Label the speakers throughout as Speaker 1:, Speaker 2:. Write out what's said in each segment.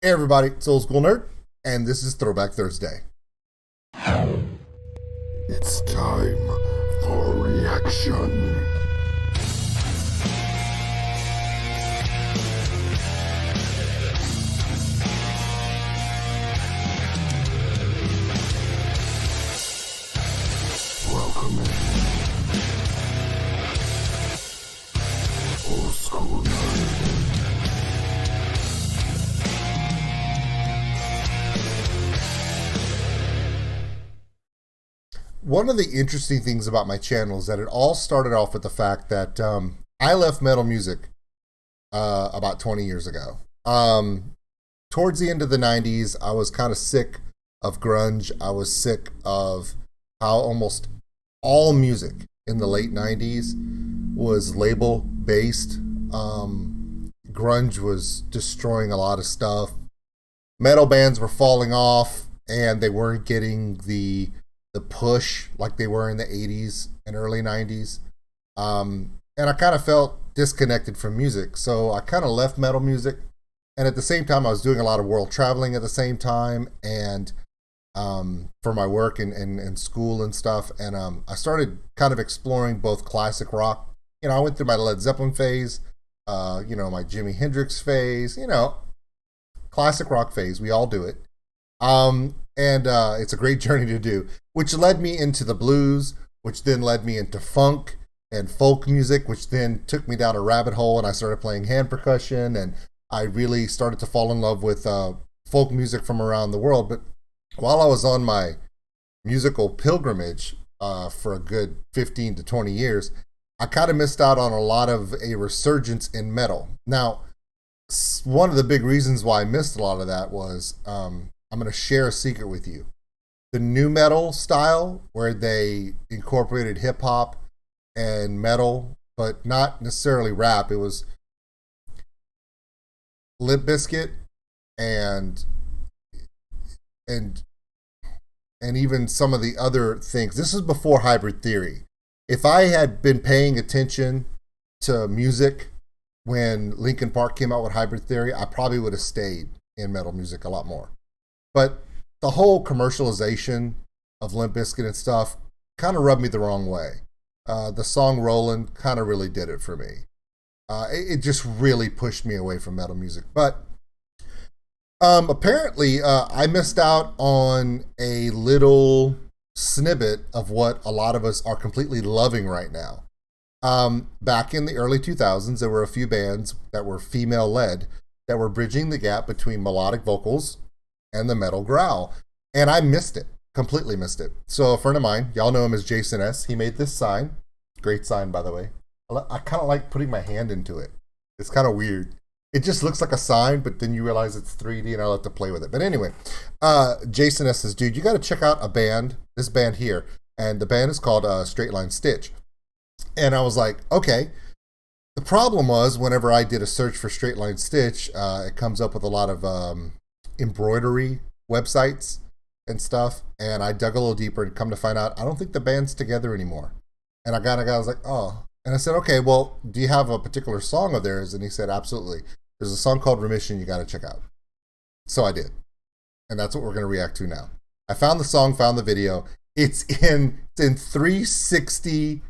Speaker 1: Hey everybody, it's OldSkuleNerd, and this is Throwback Thursday.
Speaker 2: It's time for reaction. Welcome in. Old School Nerd.
Speaker 1: One of the interesting things about my channel is that it all started off with the fact that I left metal music about 20 years ago. Towards the end of the 90s, I was kind of sick of grunge. I was sick of how almost all music in the late 90s was label based. Grunge was destroying a lot of stuff. Metal bands were falling off, and they weren't getting the push like they were in the 80s and early 90s. And I kind of felt disconnected from music. So I kind of left metal music. And at the same time, I was doing a lot of world traveling at the same time, and for my work and school and stuff. And I started kind of exploring both classic rock. I went through my Led Zeppelin phase, my Jimi Hendrix phase, classic rock phase. We all do it. And it's a great journey to do, which led me into the blues, which then led me into funk and folk music, which then took me down a rabbit hole, and I started playing hand percussion, and I really started to fall in love with folk music from around the world. But while I was on my musical pilgrimage for a good 15 to 20 years, I kind of missed out on a lot of a resurgence in metal. Now, one of the big reasons why I missed a lot of that was I'm going to share a secret with you. The new metal style, where they incorporated hip hop and metal, but not necessarily rap. It was Limp Bizkit and and even some of the other things. This is before Hybrid Theory. If I had been paying attention to music when Linkin Park came out with Hybrid Theory, I probably would have stayed in metal music a lot more. But the whole commercialization of Limp Bizkit and stuff kind of rubbed me the wrong way. The song Rollin' kind of really did it for me. It just really pushed me away from metal music. But apparently, I missed out on a little snippet of what a lot of us are completely loving right now. Back in the early 2000s, there were a few bands that were female-led that were bridging the gap between melodic vocals and the metal growl. And I missed it, completely missed it. So a friend of mine, y'all know him as Jason S., he made this sign. Great sign, by the way. I kind of like putting my hand into it. It's kind of weird. It just looks like a sign, but then you realize it's 3D, and I like to play with it. But anyway, Jason S. says, dude, you got to check out a band, this band here. And the band is called Straight Line Stitch. And I was like, okay. The problem was, whenever I did a search for Straight Line Stitch, it comes up with a lot of embroidery websites and stuff, and I dug a little deeper and come to find out I don't think the band's together anymore. And I was like, oh. And I said, okay, well, do you have a particular song of theirs? And he said, absolutely. There's a song called Remission you got to check out. So I did. And that's what we're going to react to now. I found the song, found the video. It's in 360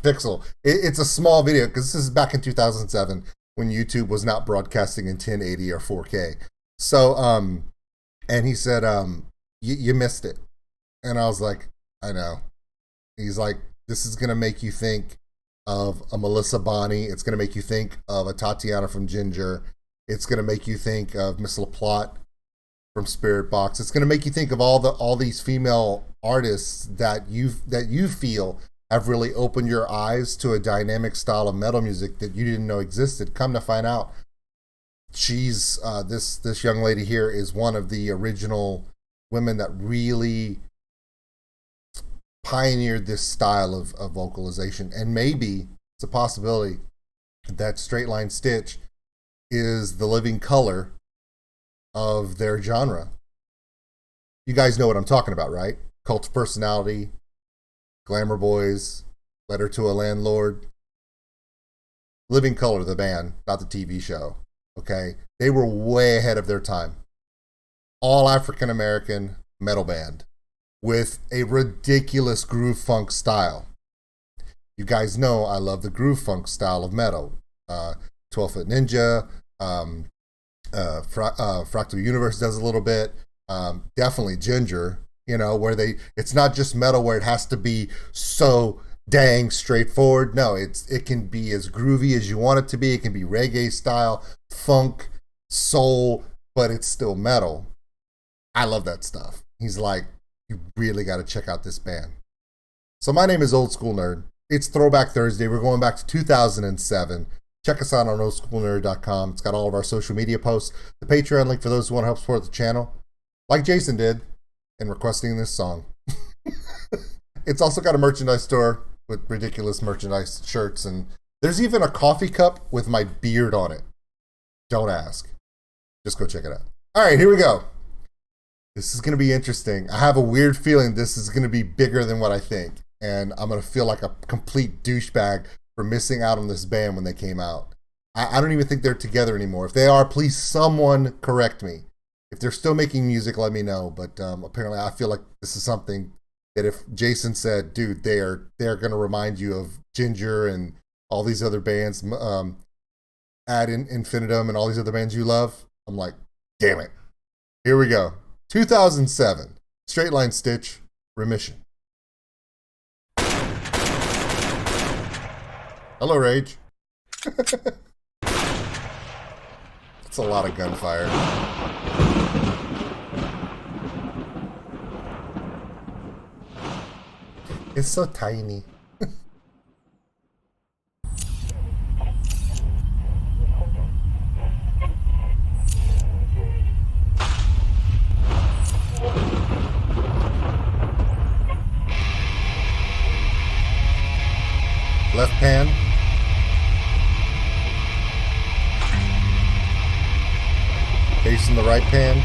Speaker 1: pixel. It's a small video because this is back in 2007 when YouTube was not broadcasting in 1080 or 4K. So, and he said, you missed it. And I was like, I know. He's like, this is going to make you think of a Melissa Bonney. It's going to make you think of a Tatiana from Ginger. It's going to make you think of Miss LaPlante from Spirit Box. It's going to make you think of all these female artists that you feel have really opened your eyes to a dynamic style of metal music that you didn't know existed. Come to find out, she's this young lady here is one of the original women that really pioneered this style of vocalization. And maybe it's a possibility that Straight Line Stitch is the living color of their genre. You guys know what I'm talking about, right? Cult of Personality, Glamour Boys, Letter to a Landlord. Living Color, the band, not the TV show. Okay, they were way ahead of their time. All African American metal band with a ridiculous groove funk style. You guys know I love the groove funk style of metal. 12 Foot Ninja, Fractal Universe does a little bit. Definitely Ginger, where it's not just metal where it has to be so dang straightforward. No, it can be as groovy as you want it to be. It can be reggae style, funk, soul, but it's still metal. I love that stuff. He's like, you really got to check out this band. So my name is Old School Nerd. It's Throwback Thursday. We're going back to 2007. Check us out on OldSkuleNerd.com. It's got all of our social media posts, the Patreon link for those who want to help support the channel, like Jason did in requesting this song. It's also got a merchandise store with ridiculous merchandise shirts, and there's even a coffee cup with my beard on it. Don't ask. Just go check it out. All right, here we go. This is going to be interesting. I have a weird feeling this is going to be bigger than what I think, and I'm going to feel like a complete douchebag for missing out on this band when they came out. I don't even think they're together anymore. If they are, please someone correct me. If they're still making music, let me know. But apparently I feel like this is something that if Jason said, dude, they're going to remind you of Ginger and all these other bands, Ad Infinitum and all these other bands you love, I'm like, damn it. Here we go. 2007, Straight Line Stitch, Remission. Hello, Rage. It's a lot of gunfire. It's so tiny. Left pan. Facing the right pan.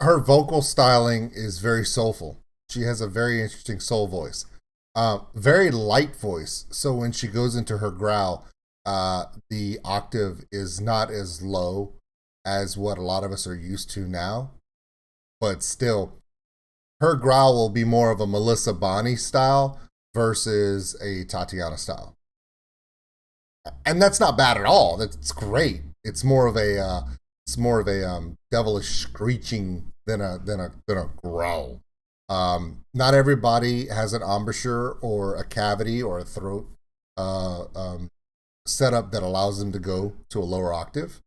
Speaker 1: Her vocal styling is very soulful. She has a very interesting soul voice. Very light voice. So when she goes into her growl, the octave is not as low as what a lot of us are used to now. But still, her growl will be more of a Melissa Bonnie style versus a Tatiana style. And that's not bad at all. That's great. It's more of a devilish screeching than a growl. Not everybody has an embouchure or a cavity or a throat setup that allows them to go to a lower octave.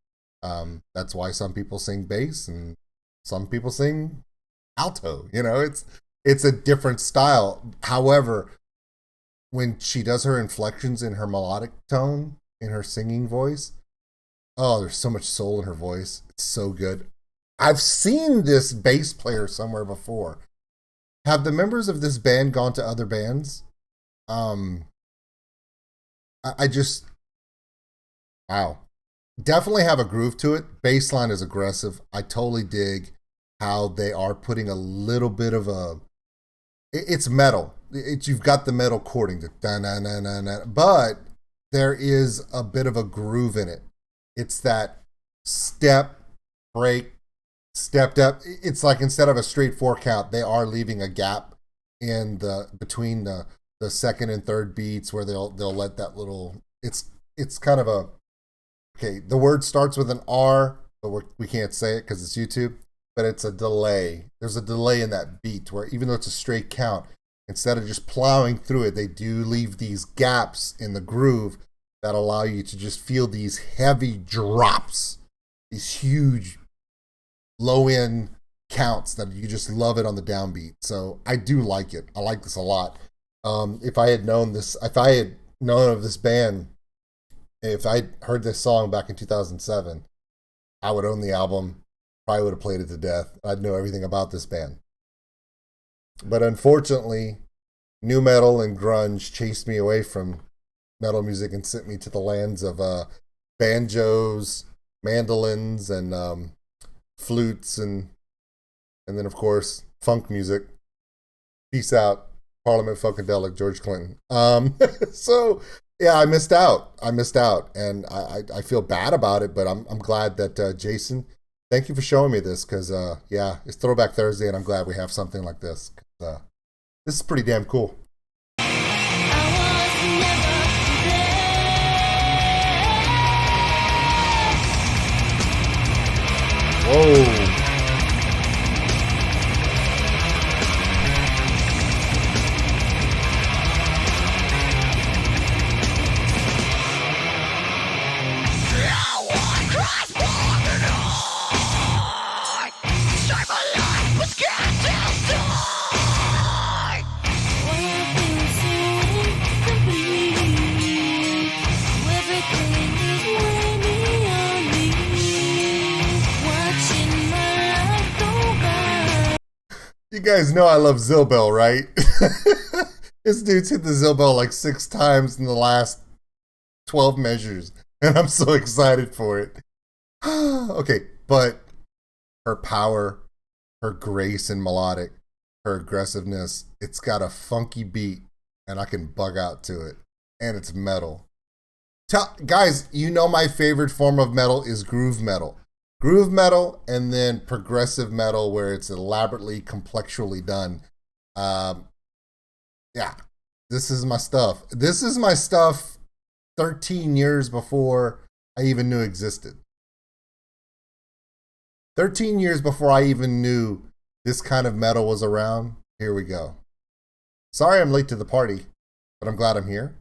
Speaker 1: That's why some people sing bass and some people sing alto. It's a different style. However, when she does her inflections in her melodic tone, in her singing voice, oh, there's so much soul in her voice. It's so good. I've seen this bass player somewhere before. Have the members of this band gone to other bands? Um, I just wow, definitely have a groove to it. Bassline is aggressive. I totally dig how they are putting a little bit of a. It's metal. You've got the metal chording, but there is a bit of a groove in it. It's that step, break, stepped up. It's like instead of a straight 4 count, they are leaving a gap in the between the second and third beats where they'll let that little. It's kind of a okay. The word starts with an R, but we can't say it because it's YouTube. But it's a delay. There's a delay in that beat where even though it's a straight count, instead of just plowing through it, they do leave these gaps in the groove that allow you to just feel these heavy drops, these huge low end counts that you just love it on the downbeat. So I do like it. I like this a lot. If I had known of this band, if I'd heard this song back in 2007, I would own the album. Probably would have played it to death. I'd know everything about this band. But unfortunately, nu metal and grunge chased me away from metal music and sent me to the lands of banjos, mandolins, and flutes, and then of course funk music. Peace out, Parliament Funkadelic, George Clinton. So yeah, I missed out, and I feel bad about it. But I'm glad that Jason. Thank you for showing me this because, yeah, it's Throwback Thursday, and I'm glad we have something like this. This is pretty damn cool. Whoa. You guys know I love Zilbel, right? This dude's hit the Zilbel like 6 times in the last 12 measures, and I'm so excited for it. Okay, but her power, her grace and melodic, her aggressiveness, it's got a funky beat, and I can bug out to it, and it's metal. Guys, you know my favorite form of metal is groove metal. Groove metal and then progressive metal where it's elaborately, complexually done. Yeah, this is my stuff. This is my stuff 13 years before I even knew existed. 13 years before I even knew this kind of metal was around. Here we go. Sorry I'm late to the party, but I'm glad I'm here.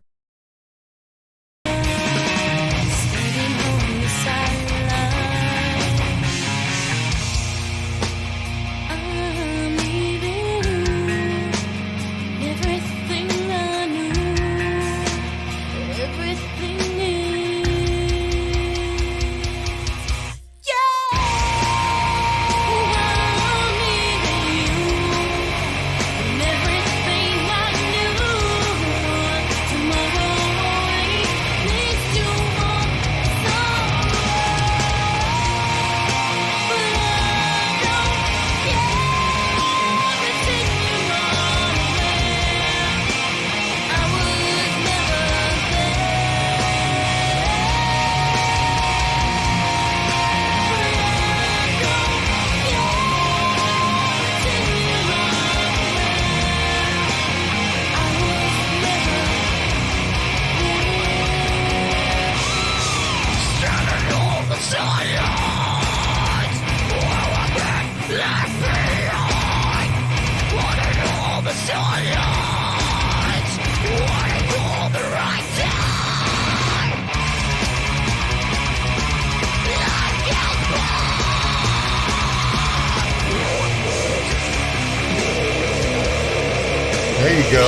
Speaker 1: There you go.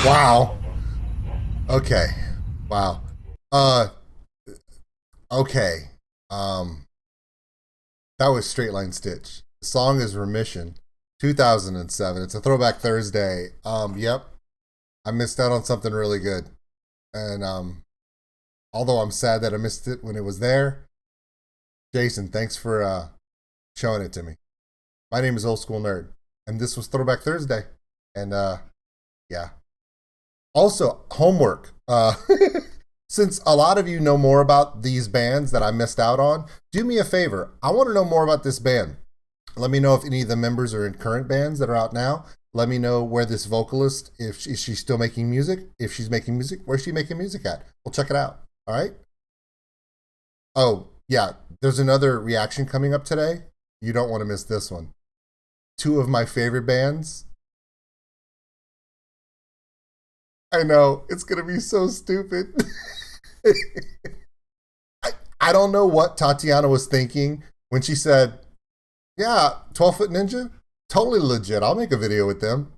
Speaker 1: Wow. Okay. Wow. Okay. That was Straight Line Stitch. The song is Remission. 2007. It's a Throwback Thursday. Yep. I missed out on something really good. And although I'm sad that I missed it when it was there, Jason, thanks for showing it to me. My name is OldSkuleNerd, and this was Throwback Thursday. And yeah. Also, homework. Since a lot of you know more about these bands that I missed out on, do me a favor. I want to know more about this band. Let me know if any of the members are in current bands that are out now. Let me know where this vocalist, is she still making music? If she's making music, where's she making music at? We'll check it out. All right? Oh, yeah. There's another reaction coming up today. You don't want to miss this one. Two of my favorite bands. I know. It's going to be so stupid. I don't know what Tatiana was thinking when she said, yeah, 12 Foot Ninja, totally legit. I'll make a video with them.